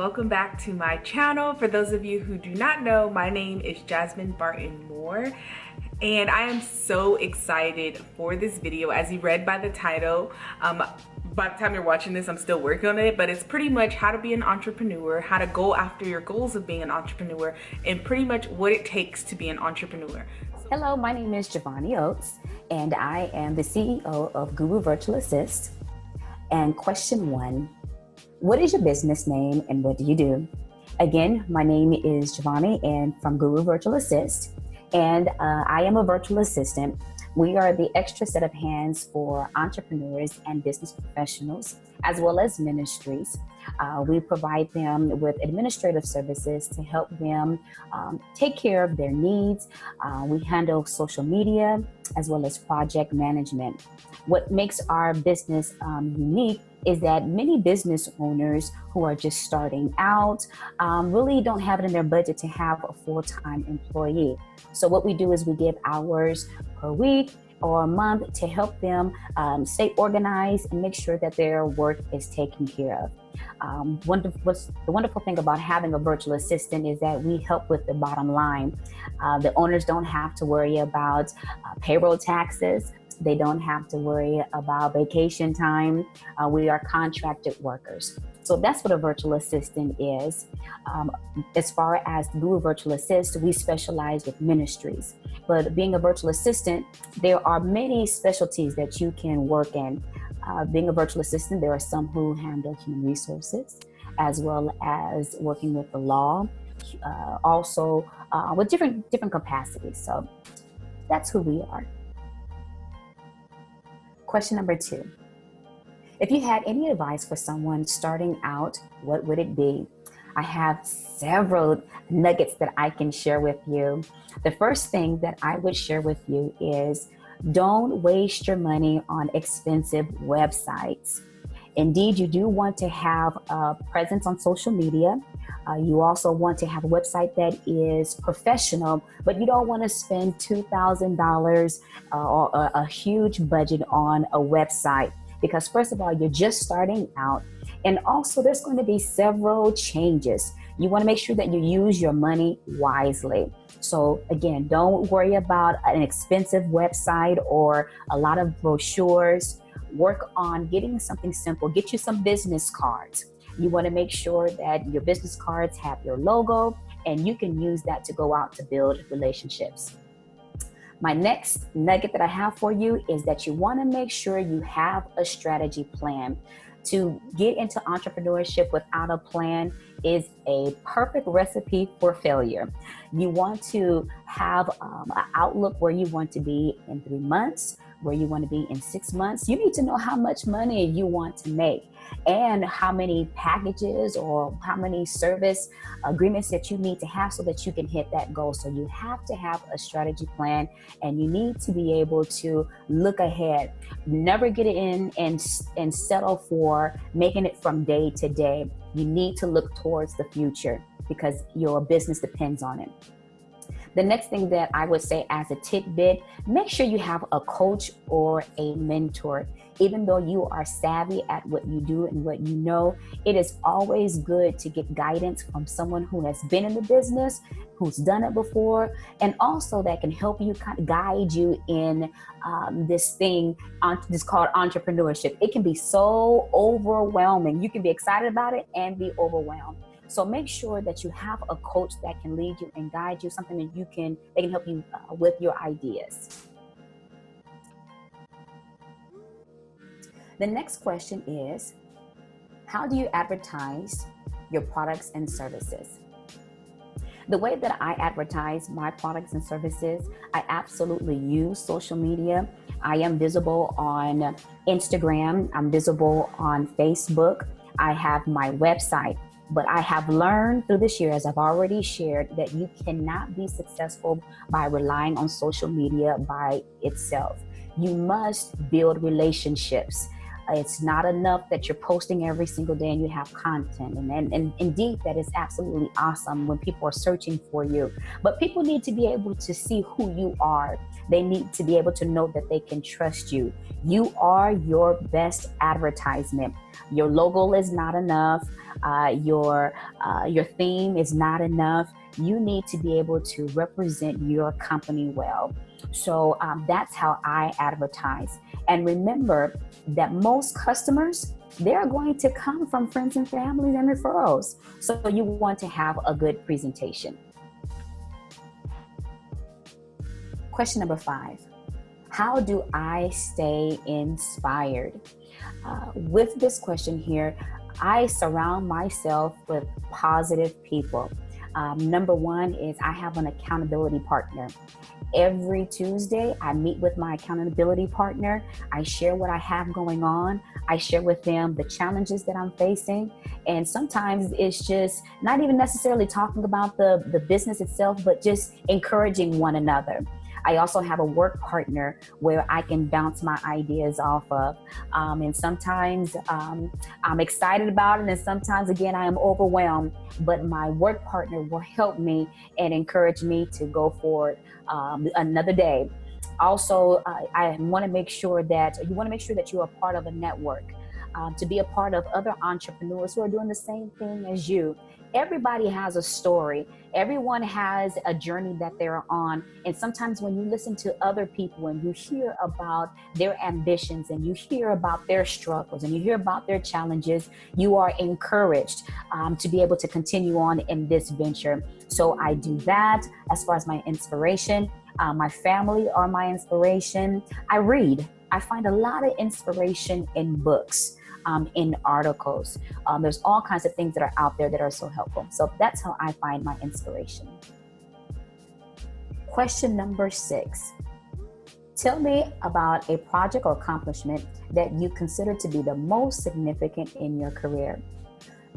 welcome back to my channel. For those of you who do not know, my name is Jasmine Barton-Moore, and I am so excited for this video. As you read by the title, by the time you're watching this, I'm still working on it, but it's pretty much how to be an entrepreneur, how to go after your goals of being an entrepreneur, and pretty much what it takes to be an entrepreneur. Hello, my name is Givonni Oats, and I am the CEO of Guru Virtual Assist. And question one, what is your business name and what do you do? Again, my name is Givonni and from Guru Virtual Assist, and I am a virtual assistant. We are the extra set of hands for entrepreneurs and business professionals, as well as ministries. We provide them with administrative services to help them take care of their needs. We handle social media as well as project management. What makes our business unique is that many business owners who are just starting out really don't have it in their budget to have a full-time employee. So what we do is we give hours per week or a month to help them stay organized and make sure that their work is taken care of. The wonderful thing about having a virtual assistant is that we help with the bottom line. The owners don't have to worry about payroll taxes. They don't have to worry about vacation time. We are contracted workers. So that's what a virtual assistant is. As far as Guru Virtual Assist, we specialize with ministries. But being a virtual assistant, there are many specialties that you can work in. Being a virtual assistant, there are some who handle human resources, as well as working with the law, also with different capacities. So that's who we are. Question number two. If you had any advice for someone starting out, what would it be? I have several nuggets that I can share with you. The first thing that I would share with you is don't waste your money on expensive websites. Indeed, you do want to have a presence on social media. You also want to have a website that is professional, but you don't want to spend $2,000 or a huge budget on a website because first of all, you're just starting out. And also there's going to be several changes. You want to make sure that you use your money wisely. So again, don't worry about an expensive website or a lot of brochures. Work on getting something simple. Get you some business cards. You want to make sure that your business cards have your logo and you can use that to go out to build relationships. My next nugget that I have for you is that you want to make sure you have a strategy plan. To get into entrepreneurship without a plan is a perfect recipe for failure. You want to have an outlook where you want to be in 3 months, where you want to be in 6 months. You need to know how much money you want to make and how many packages or how many service agreements that you need to have so that you can hit that goal. So you have to have a strategy plan and you need to be able to look ahead. Never get in and settle for making it from day to day. You need to look towards the future because your business depends on it. The next thing that I would say as a tidbit, make sure you have a coach or a mentor. Even though you are savvy at what you do and what you know, it is always good to get guidance from someone who has been in the business, who's done it before, and also that can help you kind of guide you in this thing, this called entrepreneurship. It can be so overwhelming. You can be excited about it and be overwhelmed. So make sure that you have a coach that can lead you and guide you, something that they can help you with your ideas. The next question is, how do you advertise your products and services? The way that I advertise my products and services, I absolutely use social media. I am visible on Instagram. I'm visible on Facebook. I have my website. But I have learned through this year, as I've already shared, that you cannot be successful by relying on social media by itself. You must build relationships. It's not enough that you're posting every single day and you have content. And indeed, that is absolutely awesome when people are searching for you. But people need to be able to see who you are. They need to be able to know that they can trust you. You are your best advertisement. Your logo is not enough. Your theme is not enough. You need to be able to represent your company well. So that's how I advertise. And remember that most customers, they're going to come from friends and families and referrals. So you want to have a good presentation. Question number 5. How do I stay inspired? With this question here, I surround myself with positive people. Number 1 is I have an accountability partner. Every Tuesday, I meet with my accountability partner. I share what I have going on. I share with them the challenges that I'm facing. And sometimes it's just not even necessarily talking about the business itself, but just encouraging one another. I also have a work partner where I can bounce my ideas off of. And sometimes I'm excited about it, and sometimes, again, I am overwhelmed. But my work partner will help me and encourage me to go forward another day. Also, I want to make sure that you are part of a network, to be a part of other entrepreneurs who are doing the same thing as you. Everybody has a story. Everyone has a journey that they're on. And sometimes when you listen to other people and you hear about their ambitions and you hear about their struggles and you hear about their challenges, you are encouraged to be able to continue on in this venture. So I do that. As far as my inspiration, my family are my inspiration. I read. I find a lot of inspiration in books. In articles. There's all kinds of things that are out there that are so helpful. So that's how I find my inspiration. Question number 6. Tell me about a project or accomplishment that you consider to be the most significant in your career.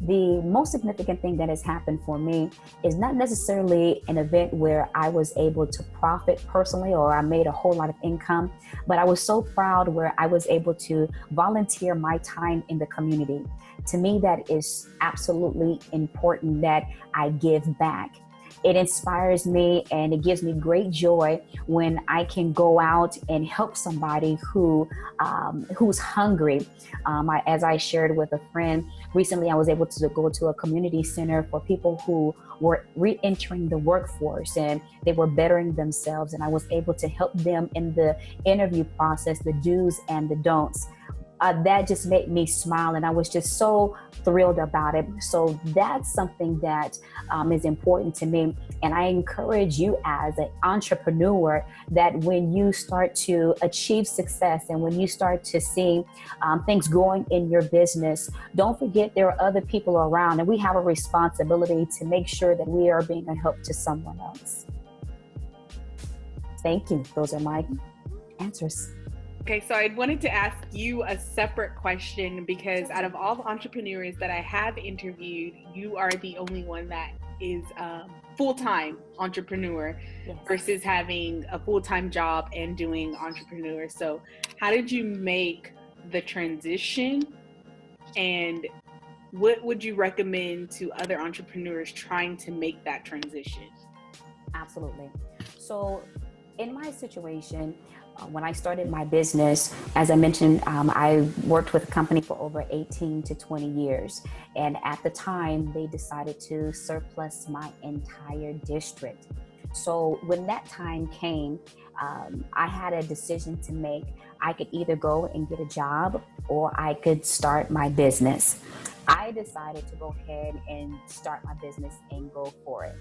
The most significant thing that has happened for me is not necessarily an event where I was able to profit personally or I made a whole lot of income, but I was so proud where I was able to volunteer my time in the community. To me, that is absolutely important that I give back. It inspires me and it gives me great joy when I can go out and help somebody who's hungry. As I shared with a friend, recently I was able to go to a community center for people who were re-entering the workforce and they were bettering themselves, and I was able to help them in the interview process, the do's and the don'ts. That just made me smile, and I was just so thrilled about it. So that's something that is important to me. And I encourage you as an entrepreneur that when you start to achieve success and when you start to see things growing in your business, don't forget there are other people around, and we have a responsibility to make sure that we are being a help to someone else. Thank you. Those are my answers. Okay, so I wanted to ask you a separate question because out of all the entrepreneurs that I have interviewed, you are the only one that is a full-time entrepreneur. Yes. Versus having a full-time job and doing entrepreneur. So how did you make the transition, and what would you recommend to other entrepreneurs trying to make that transition? Absolutely. So in my situation, when I started my business, as I mentioned, I worked with a company for over 18 to 20 years. And at the time, they decided to surplus my entire district. So when that time came, I had a decision to make. I could either go and get a job or I could start my business. I decided to go ahead and start my business and go for it.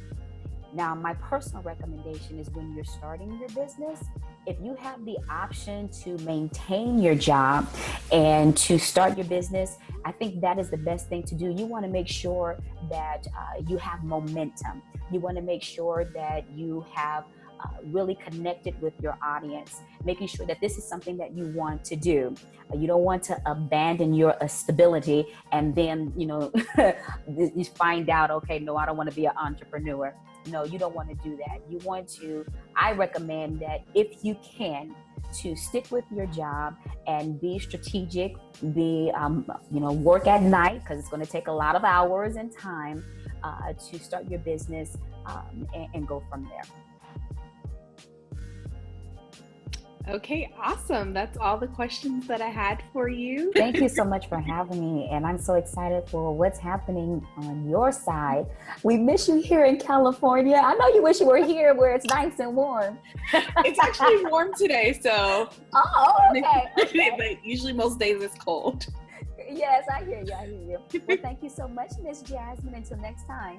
Now, my personal recommendation is when you're starting your business, if you have the option to maintain your job and to start your business, I think that is the best thing to do. You want to make sure that you have momentum. You want to make sure that you have really connected with your audience, making sure that this is something that you want to do. You don't want to abandon your stability and then, you find out, okay, no, I don't want to be an entrepreneur. No, you don't want to do that. You want to, I recommend that if you can, to stick with your job and be strategic, work at night, because it's going to take a lot of hours and time to start your business, and go from there. Okay, awesome. That's all the questions that I had for you. Thank you so much for having me. And I'm so excited for what's happening on your side. We miss you here in California. I know you wish you were here where it's nice and warm. It's actually warm today, so. Oh, okay. But usually most days it's cold. Yes, I hear you. Well, thank you so much, Miss Jasmine. Until next time.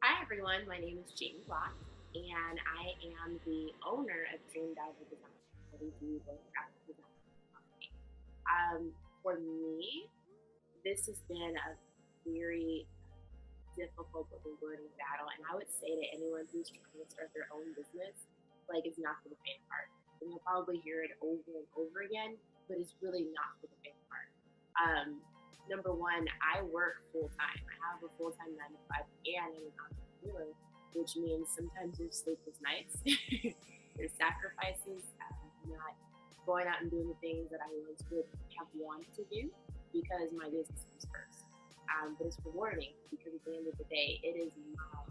Hi, everyone. My name is Jamie Lott, and I am the owner of Dream Diver Design. We do both graphic design company. For me, this has been a very difficult but rewarding battle, and I would say to anyone who's trying to start their own business, like, it's not for the faint of heart. And you'll probably hear it over and over again, but it's really not for the faint of heart. Number one, I work full-time. I have a full-time 9 to 5, and I'm an entrepreneur, which means sometimes there's sleepless nights, there's sacrifices, not going out and doing the things that I once would have wanted to do because my business comes first. But it's rewarding because at the end of the day, it is my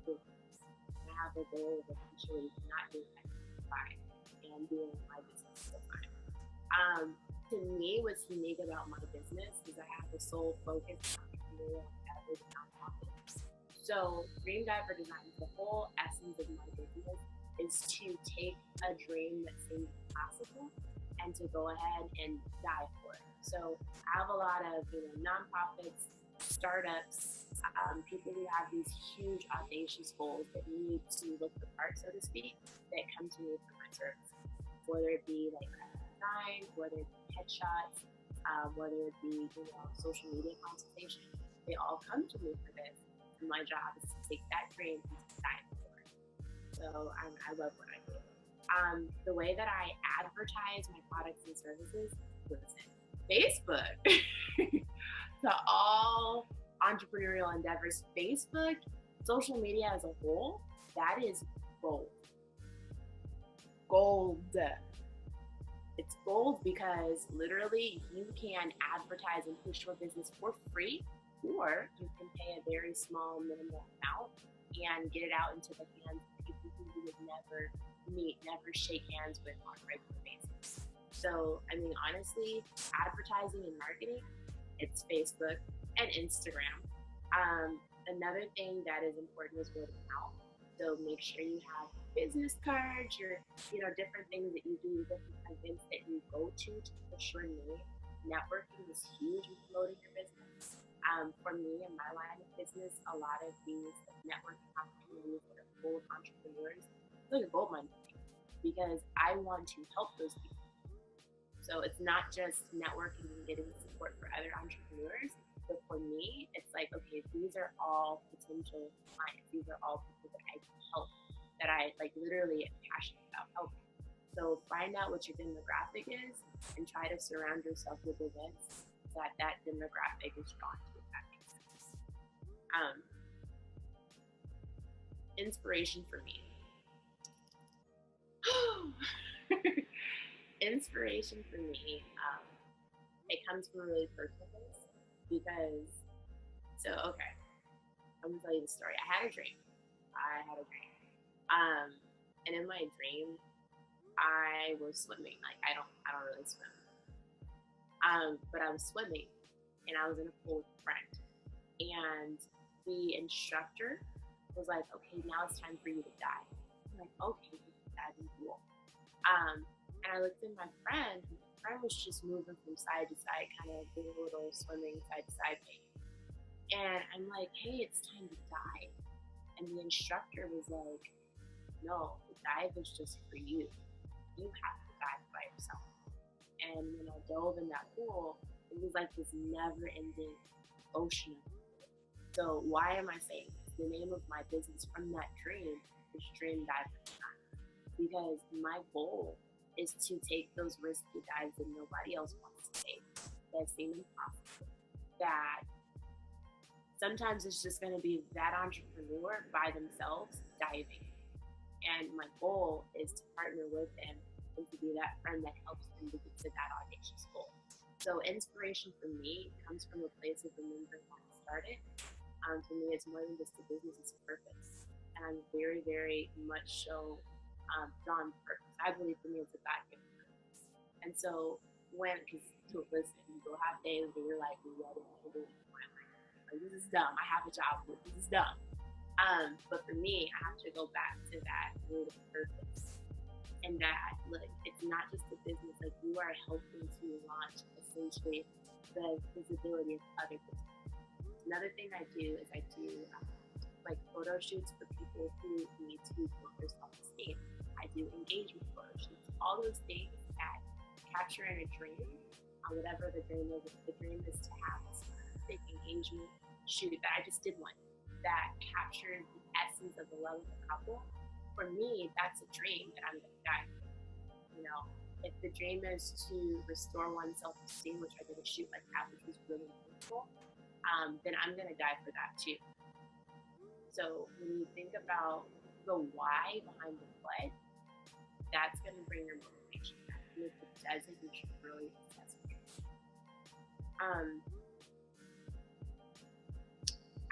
business. I have a goal of eventually not doing 9 to 5 and doing my business full time. To me, what's unique about my business is I have a sole focus on entrepreneurial endeavors and nonprofits. So Dream Diver Design, the whole essence of my business is to take a dream that seems impossible and to go ahead and die for it. So I have a lot of nonprofits, startups, people who have these huge audacious goals that need to look the part, so to speak, that come to me for my services. Whether it be like design, whether it be headshots, whether it be social media consultation, they all come to me for this. And my job is to take that dream and design for it. So I love what I do. The way that I advertise my products and services, listen, Facebook. To all entrepreneurial endeavors, Facebook, social media as a whole, that is gold. Gold. It's gold because literally you can advertise and push your business for free, or you can pay a very small minimal amount and get it out into the hands of people who you would never meet, never shake hands with on a regular basis. So, honestly, advertising and marketing, it's Facebook and Instagram. Another thing that is important is word of mouth. So make sure you have business cards, your different things that you do, different events that you go to push your name. Networking is huge in promoting your business. For me in my line of business, a lot of these networking opportunities that are full of entrepreneurs, those are gold mine because I want to help those people. So it's not just networking and getting support for other entrepreneurs, but for me, it's like, okay, these are all potential clients. These are all people that I can help, that I literally am passionate about helping. So find out what your demographic is and try to surround yourself with events that demographic is drawn to, if that makes sense. Inspiration for me. Inspiration for me, it comes from a really personal place because, okay, I'm gonna tell you the story. I had a dream. And in my dream, I was swimming. I don't really swim. But I was swimming and I was in a pool with a friend. And the instructor was like, okay, now it's time for you to dive. I'm like, okay, dive in the pool. And I looked at my friend, and my friend was just moving from side to side, kind of doing a little swimming side to side thing. And I'm like, hey, it's time to dive. And the instructor was like, no, the dive is just for you. You have to dive by yourself. And when I dove in that pool, it was like this never-ending ocean. So why am I saying this? The name of my business from that dream is Dream Diver Design. Because my goal is to take those risky dives that nobody else wants to take, that seem impossible, that Sometimes it's just going to be that entrepreneur by themselves diving. And my goal is to partner with them and to be that friend that helps them to get to that audacious goal. So inspiration for me comes from a place of remembering when I started. For me, it's more than just a business, it's a purpose. And I'm very, very much so drawn to purpose. I believe for me it's a God-given purpose. And so because listen, you'll have days where you're like, what am I doing? Like, this is dumb. I have a job, but this is dumb. But for me, I have to go back to that root of purpose. And that, look, it's not just a business. Like, you are helping to launch, essentially, the visibility of other businesses. Another thing I do is I do like photo shoots for people who need to build their self-esteem. I do engagement photo shoots. All those things that capturing a dream, whatever the dream is. If the dream is to have a specific engagement shoot, that I just did one that captured the essence of the love of the couple. For me, that's a dream that I'm going to die for. You know, if the dream is to restore one's self-esteem, which I did a shoot like that, which was really beautiful, then I'm going to die for that too. So when you think about the why behind the what, that's going to bring your motivation back. And if it doesn't, you should really assess it.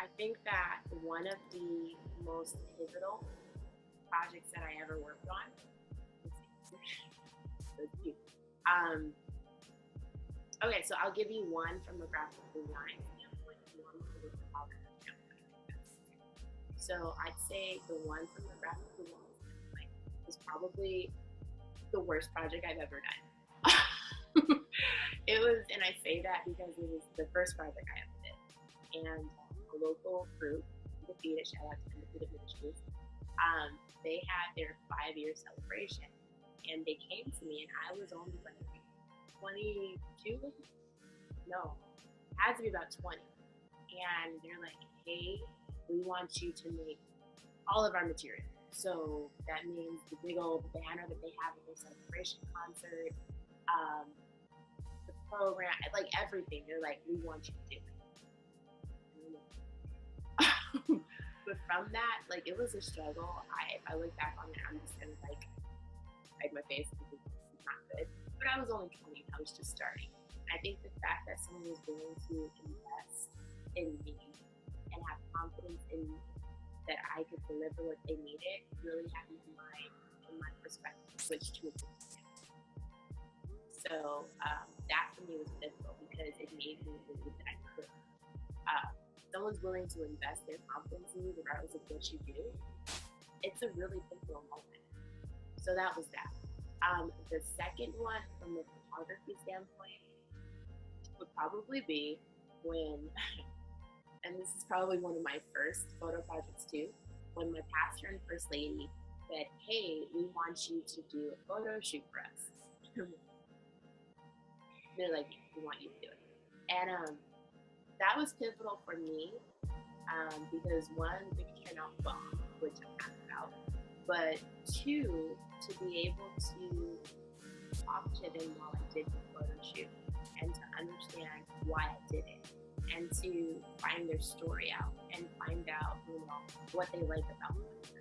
I think that one of the most pivotal projects that I ever worked on, okay, so I'll give you one from the graphic design standpoint, one from the photography standpoint. So I'd say the one from the graphic design standpoint is probably the worst project I've ever done. It was, and I say that because it was the first project I ever did. And a local group, Defeated, shout out to Defeated Ministries, they had their 5-year celebration. And they came to me, and I was only like 22? No, had to be about 20. And they're like, hey, we want you to make all of our material. So that means the big old banner that they have at their celebration concert, the program, like everything. They're like, we want you to do it. But from that, like, it was a struggle. If I look back on it, I'm just gonna like hide my face because it's not good. But I was only 20, I was just starting. I think the fact that someone was willing to invest in me and have confidence in me that I could deliver what they needed really had my perspective switched to a different standpoint. So that for me was difficult because it made me believe that I could. Someone's willing to invest their confidence in you regardless of what you do. It's a really pivotal moment. So that was that. The second one from the photography standpoint would probably be when, and this is probably one of my first photo projects too, when my pastor and first lady said, hey, we want you to do a photo shoot for us. They're like, we want you to do it. And that was pivotal for me because one, the picture turned out bomb, which I'm happy about. But two, to be able to talk to them while I did the photo shoot and to understand why I did it and to find their story out and find out, you know, what they like about one another.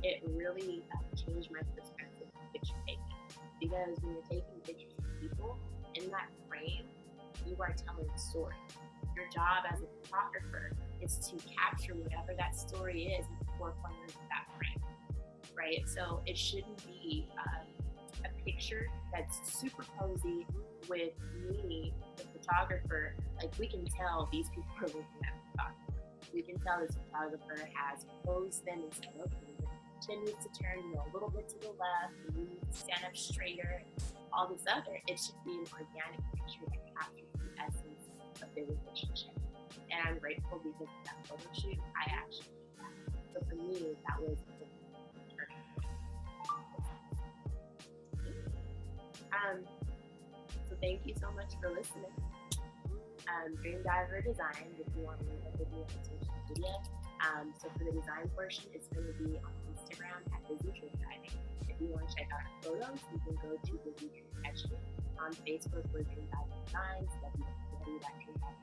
It really changed my perspective of picture taking, because when you're taking pictures of people in that frame, you are telling a story. Your job as a photographer is to capture whatever that story is in the forefront of that frame. Right? So it shouldn't be a picture that's super cozy with me, the photographer. Like, we can tell these people are looking at the photographer. We can tell this photographer has posed them and said, okay, the chin needs to turn, you know, a little bit to the left, and you need to stand up straighter, all this other. It should be an organic picture that captures the essence of their relationship. And I'm grateful because of that photo shoot, I actually did that. So for me, that was so thank you so much for listening. Dream Diver Design, if you want to leave a video on social media. So for the design portion, it's going to be on Instagram at Busy Dream Diving. If you want to check out our photos, you can go to Busy Dream Catching. On Facebook, we're Dream Diver Designs, www.dreamdiver.com.